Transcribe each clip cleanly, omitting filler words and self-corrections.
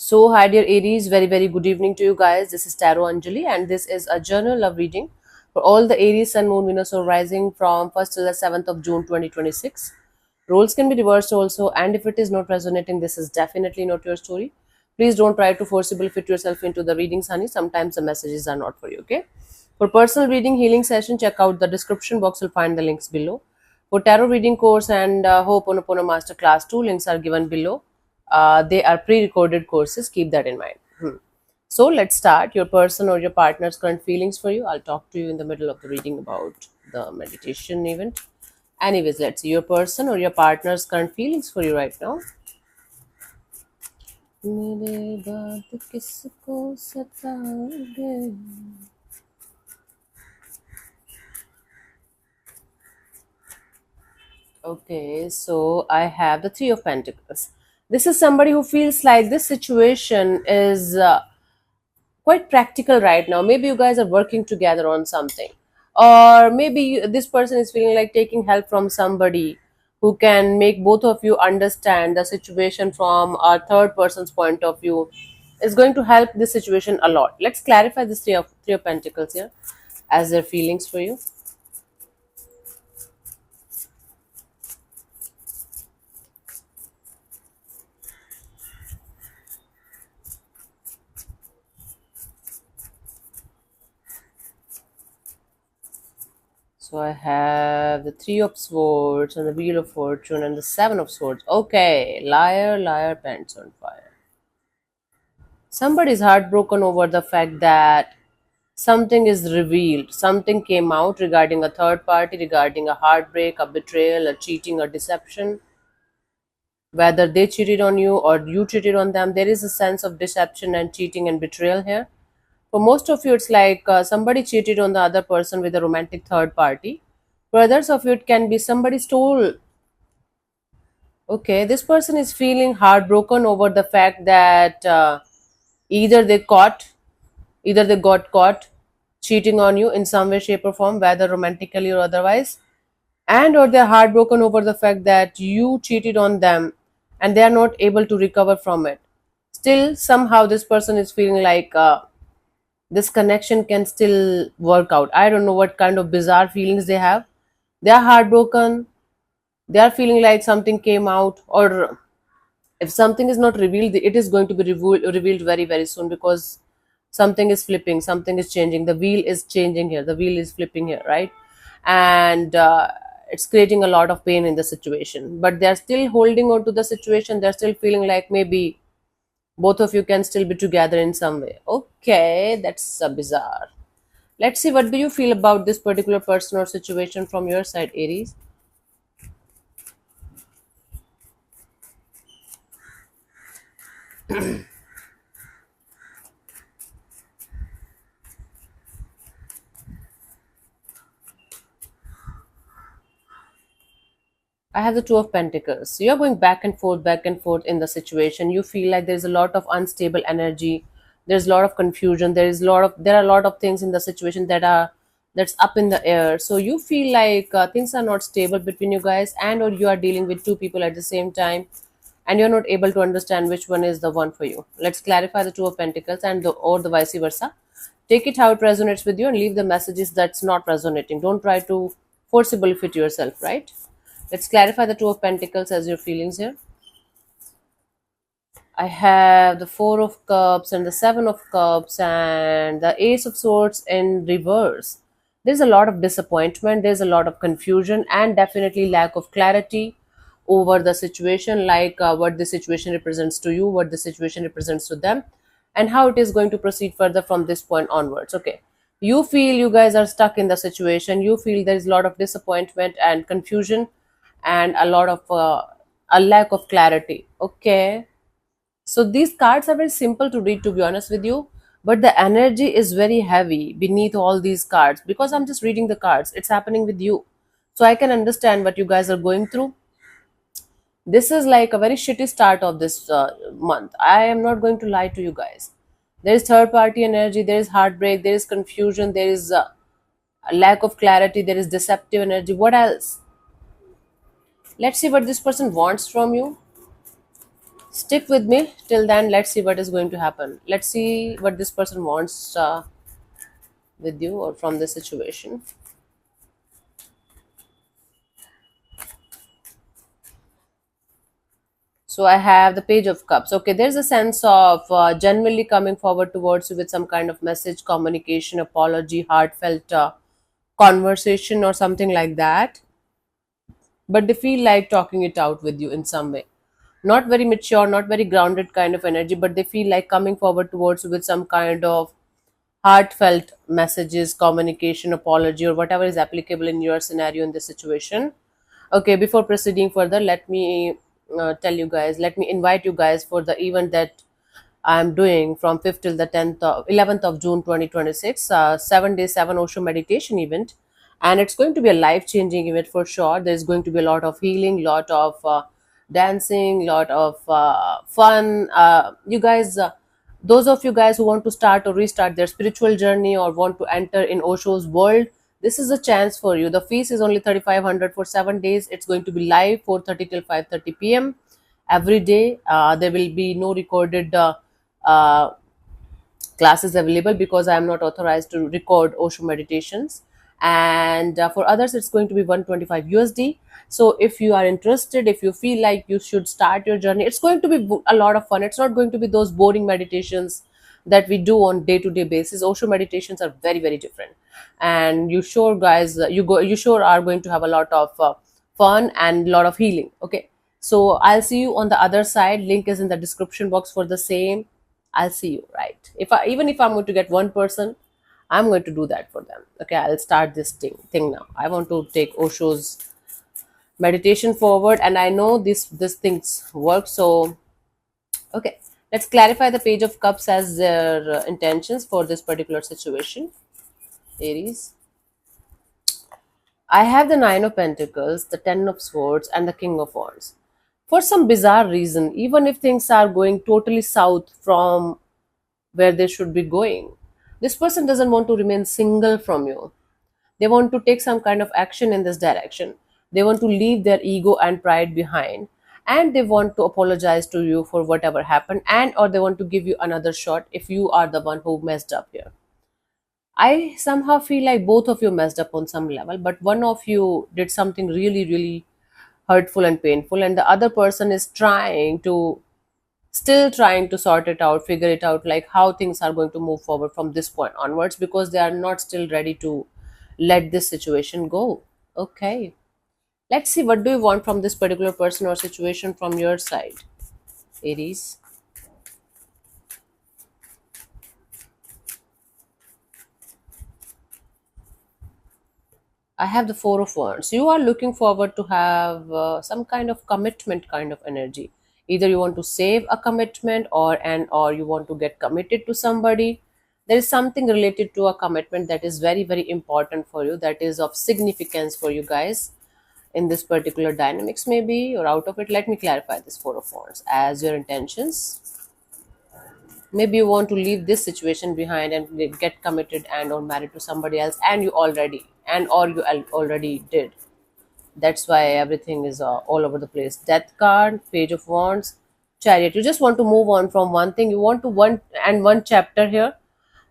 So, hi dear Aries, very good evening to you guys. This is Tarot Anjali, and this is a journal love reading for all the Aries, Sun, Moon, Venus, or Rising from 1st till the 7th of June 2026. Roles can be reversed also, and if it is not resonating, this is definitely not your story. Please don't try to forcibly fit yourself into the readings, honey. Sometimes the messages are not for you, okay? For personal reading healing session, check out the description box. You'll find the links below. For tarot reading course and Ho'oponopono master class, two links are given below. They are pre-recorded courses. Keep that in mind. So let's start. Your person or your partner's current feelings for you. I'll talk to you in the middle of the reading about the meditation event. Anyways, let's see your person or your partner's current feelings for you right now. मेरे बाद किसको सताओगे? Okay, so I have the Three of Pentacles. This is somebody who feels like this situation is quite practical right now. Maybe you guys are working together on something, or maybe this person is feeling like taking help from somebody who can make both of you understand the situation from a third person's point of view. Is going to help this situation a lot. Let's clarify this Three of Pentacles here as their feelings for you. So I have the Three of Swords and the Wheel of Fortune and the Seven of Swords. Okay, liar, pants on fire. Somebody's heartbroken over the fact that something is revealed, something came out regarding a third party, regarding a heartbreak, a betrayal, a cheating, a deception. Whether they cheated on you or you cheated on them, there is a sense of deception and cheating and betrayal here. For most of you, it's like somebody cheated on the other person with a romantic third party. For others of you, it can be somebody stole. Okay, this person is feeling heartbroken over the fact that either they caught, either they got caught cheating on you in some way, shape, or form, whether romantically or otherwise, and or they're heartbroken over the fact that you cheated on them and they are not able to recover from it. Still, somehow, this person is feeling like this connection can still work out. I don't know what kind of bizarre feelings they have. They are heartbroken. They are feeling like something came out, or if something is not revealed, it is going to be revealed very soon, because something is flipping, something is changing. The wheel is changing here. The wheel is flipping here, right? And it's creating a lot of pain in the situation. But they're still holding on to the situation. They're still feeling like maybe both of you can still be together in some way. Okay, that's bizarre. Let's see, what do you feel about this particular person or situation from your side, Aries? I have the Two of Pentacles. So you're going back and forth in the situation. You feel like there's a lot of unstable energy. There's a lot of confusion. There are a lot of things in the situation that's up in the air. So you feel like things are not stable between you guys, and or you are dealing with two people at the same time, and you're not able to understand which one is the one for you. Let's clarify the Two of Pentacles or the vice versa. Take it how it resonates with you and leave the messages that's not resonating. Don't try to forcibly fit yourself, right? Let's clarify the Two of Pentacles as your feelings here. I have the Four of Cups and the Seven of Cups and the Ace of Swords in reverse. There's a lot of disappointment, there's a lot of confusion, and definitely lack of clarity over the situation, like what the situation represents to you, what the situation represents to them, and how it is going to proceed further from this point onwards. Okay. You feel you guys are stuck in the situation. You feel there is a lot of disappointment and confusion and a lot of a lack of clarity. Okay, so these cards are very simple to read, to be honest with you, but the energy is very heavy beneath all these cards, because I'm just reading the cards. It's happening with you. So I can understand what you guys are going through. This is like a very shitty start of this month. I am not going to lie to you guys. There is third party energy, there is heartbreak, there is confusion, there is a lack of clarity, there is deceptive energy. What else? Let's see what this person wants from you. Stick with me till then. Let's see what is going to happen. Let's see what this person wants with you or from the situation. So I have the Page of Cups. Okay, there's a sense of genuinely coming forward towards you with some kind of message, communication, apology, heartfelt conversation, or something like that. But they feel like talking it out with you in some way. Not very mature, not very grounded kind of energy, but they feel like coming forward towards you with some kind of heartfelt messages, communication, apology, or whatever is applicable in your scenario in this situation. Okay, before proceeding further, let me let me invite you guys for the event that I'm doing from 5th till the 11th of June 2026, 7 days, 7 Osho meditation event. And it's going to be a life changing event for sure. There's going to be a lot of healing, lot of dancing, lot of fun. You guys, those of you guys who want to start or restart their spiritual journey or want to enter in Osho's world, this is a chance for you. The fees is only 3,500 for 7 days. It's going to be live 4:30 till 5:30 p.m. every day. There will be no recorded uh, classes available because I am not authorized to record Osho meditations. And for others, it's going to be 125 USD. So if you are interested, if you feel like you should start your journey, it's going to be a lot of fun. It's not going to be those boring meditations that we do on day-to-day basis. Osho meditations are very, very different, and you sure guys, you sure are going to have a lot of fun and a lot of healing. Okay, so I'll see you on the other side. Link is in the description box for the same. I'll see you, right? Even if I'm going to get one person, I'm going to do that for them. Okay, I'll start this thing now. I want to take Osho's meditation forward, and I know this things work. So okay, let's clarify the Page of Cups as their intentions for this particular situation. Aries. I have the Nine of Pentacles, the Ten of Swords, and the King of Wands. For some bizarre reason, even if things are going totally south from where they should be going, this person doesn't want to remain single from you. They want to take some kind of action in this direction. They want to leave their ego and pride behind, and they want to apologize to you for whatever happened, and or they want to give you another shot if you are the one who messed up here. I somehow feel like both of you messed up on some level, but one of you did something really, really hurtful and painful, and the other person is still trying to sort it out, figure it out, like how things are going to move forward from this point onwards, because they are not still ready to let this situation go. Okay, let's see what do you want from this particular person or situation from your side, Aries. I have the Four of Wands. You are looking forward to have some kind of commitment kind of energy. Either you want to save a commitment or you want to get committed to somebody. There is something related to a commitment that is very, very important for you, that is of significance for you guys in this particular dynamics, maybe, or out of it. Let me clarify this Four of Wands as your intentions. Maybe you want to leave this situation behind and get committed and or married to somebody else, and you already did. That's why everything is all over the place. Death card, Page of Wands, Chariot. You just want to move on from one thing. You want to one chapter here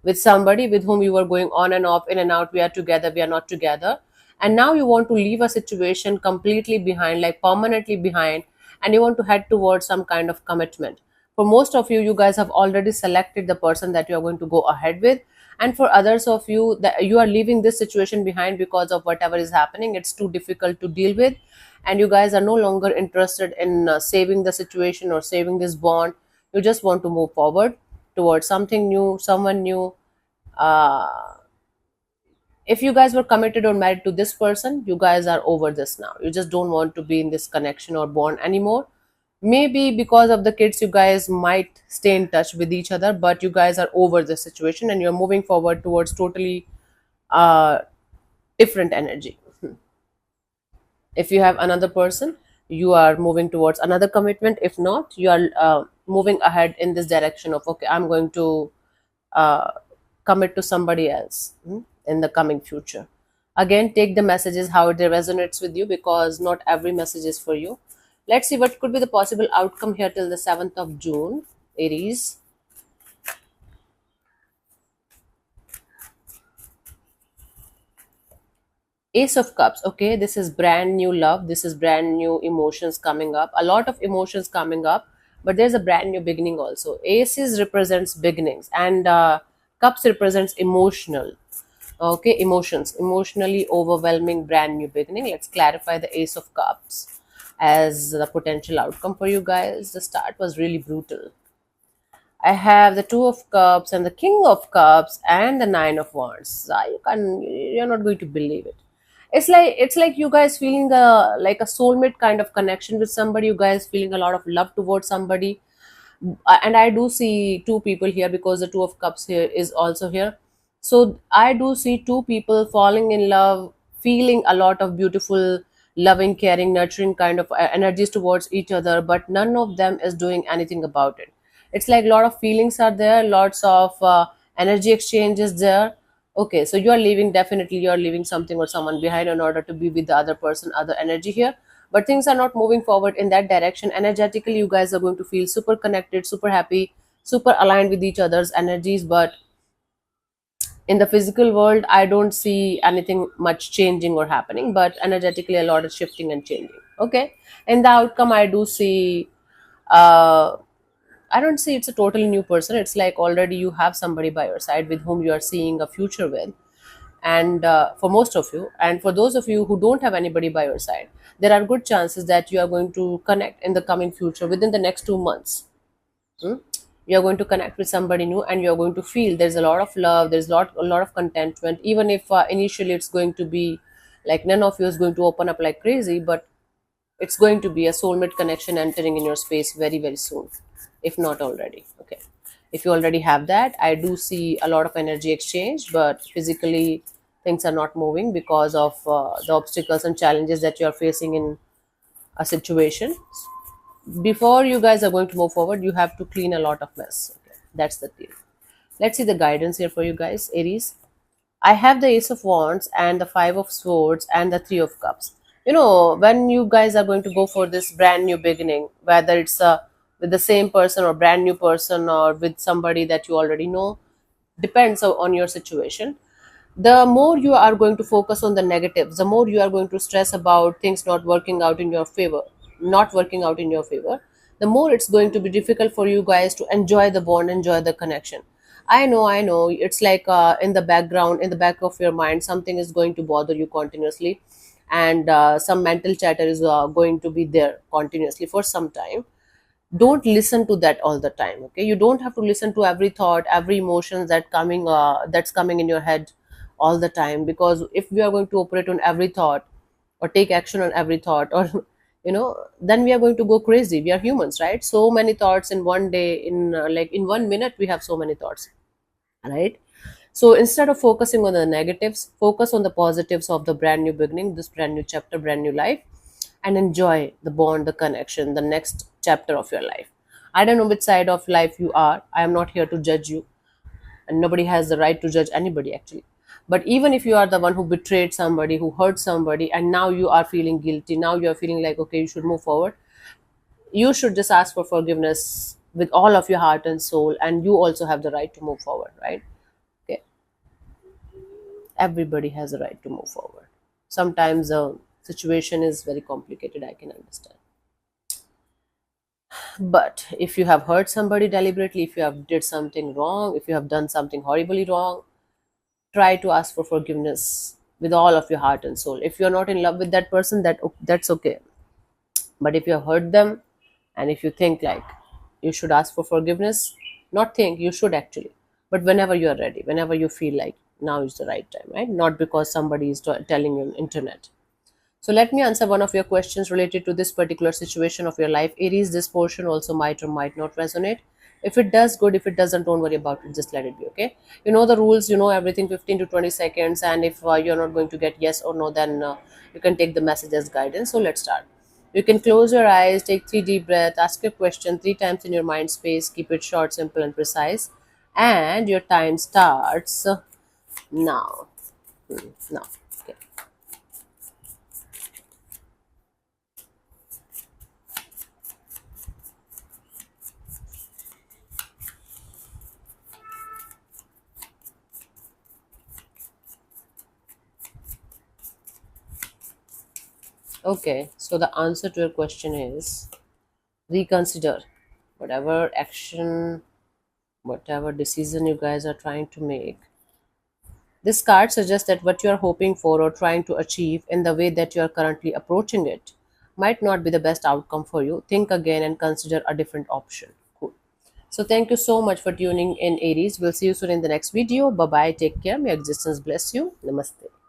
with somebody with whom you were going on and off, in and out. We are together, we are not together. And now you want to leave a situation completely behind, like permanently behind, and you want to head towards some kind of commitment. For most of you, you guys have already selected the person that you are going to go ahead with. And for others of you, that you are leaving this situation behind because of whatever is happening, it's too difficult to deal with, and you guys are no longer interested in saving the situation or saving this bond. You just want to move forward towards something new, someone new. uh, if you guys were committed or married to this person, you guys are over this now. You just don't want to be in this connection or bond anymore. Maybe because of the kids, you guys might stay in touch with each other, but you guys are over the situation and you're moving forward towards totally uh, different energy. If you have another person, you are moving towards another commitment. If not, you are moving ahead in this direction of, okay, I'm going to uh, commit to somebody else in the coming future. Again, take the messages how it resonates with you, because not every message is for you. Let's see what could be the possible outcome here till the 7th of June, Aries. Ace of Cups. Okay, this is brand new love. This is brand new emotions coming up. A lot of emotions coming up, but there's a brand new beginning also. Aces represents beginnings, and Cups represents emotional. Okay, emotions, emotionally overwhelming, brand new beginning. Let's clarify the Ace of Cups as the potential outcome for you guys. The start was really brutal. I have the Two of Cups and the King of Cups and the Nine of Wands. You're not going to believe it. It's like you guys feeling like a soulmate kind of connection with somebody. You guys feeling a lot of love towards somebody, and I do see two people here because the Two of Cups here is also here. So I do see two people falling in love, feeling a lot of beautiful, loving, caring, nurturing kind of energies towards each other, but none of them is doing anything about it. It's like a lot of feelings are there, lots of energy exchanges there. Okay, so you are leaving, definitely you are leaving something or someone behind in order to be with the other person, other energy here, but things are not moving forward in that direction. Energetically you guys are going to feel super connected, super happy, super aligned with each other's energies, but in the physical world I don't see anything much changing or happening, but energetically a lot is shifting and changing. Okay, in the outcome I do see, uh I don't see it's a totally new person. It's like already you have somebody by your side with whom you are seeing a future with, and for most of you, and for those of you who don't have anybody by your side, there are good chances that you are going to connect in the coming future within the next 2 months. Hmm? You're going to connect with somebody new, and you're going to feel there's a lot of love, there's a lot of contentment, even if initially it's going to be like none of you is going to open up like crazy, but it's going to be a soulmate connection entering in your space very very soon, if not already. Okay, if you already have that, I do see a lot of energy exchange, but physically things are not moving because of the obstacles and challenges that you are facing in a situation. Before you guys are going to move forward, you have to clean a lot of mess. Okay, that's the deal. Let's see the guidance here for you guys, Aries. I have the Ace of Wands and the Five of Swords and the Three of Cups. You know, when you guys are going to go for this brand new beginning, whether it's with the same person or brand new person or with somebody that you already know, depends on your situation. The more you are going to focus on the negatives, the more you are going to stress about things not working out in your favor, not working out in your favor, the more it's going to be difficult for you guys to enjoy the bond, enjoy the connection. I know, it's like in the background, in the back of your mind, something is going to bother you continuously, and some mental chatter is going to be there continuously for some time. Don't listen to that all the time. Okay, you don't have to listen to every thought, every emotion that's coming in your head all the time, because if we are going to operate on every thought or take action on every thought, or then we are going to go crazy. We are humans, right? So many thoughts in one day, in like in 1 minute we have so many thoughts, right? So instead of focusing on the negatives, focus on the positives of the brand new beginning, this brand new chapter, brand new life, and enjoy the bond, the connection, the next chapter of your life. I don't know which side of life you are. I am not here to judge you, and nobody has the right to judge anybody actually. But even if you are the one who betrayed somebody, who hurt somebody, and now you are feeling guilty, now you are feeling like, okay, you should move forward, you should just ask for forgiveness with all of your heart and soul, and you also have the right to move forward, right? Okay, everybody has a right to move forward. Sometimes the situation is very complicated, I can understand. But if you have hurt somebody deliberately, if you have did something wrong, if you have done something horribly wrong, try to ask for forgiveness with all of your heart and soul. If you're not in love with that person, that's okay. But if you have hurt them, and if you think like you should ask for forgiveness, not think, you should actually, but whenever you are ready, whenever you feel like now is the right time, right? Not because somebody is telling you on internet. So let me answer one of your questions related to this particular situation of your life. Aries, this portion also might or might not resonate. If it does, good. If it doesn't, don't worry about it. Just let it be, okay? You know the rules, you know everything, 15 to 20 seconds. And if you're not going to get yes or no, then you can take the message as guidance. So let's start. You can close your eyes, take 3 deep breaths, ask your question 3 times in your mind space. Keep it short, simple, and precise. And your time starts now. Now. Okay. Okay, so the answer to your question is reconsider whatever action, whatever decision you guys are trying to make. This card suggests that what you are hoping for or trying to achieve in the way that you are currently approaching it might not be the best outcome for you. Think again and consider a different option. Cool. So, thank you so much for tuning in, Aries. We'll see you soon in the next video. Bye bye. Take care. May existence bless you. Namaste.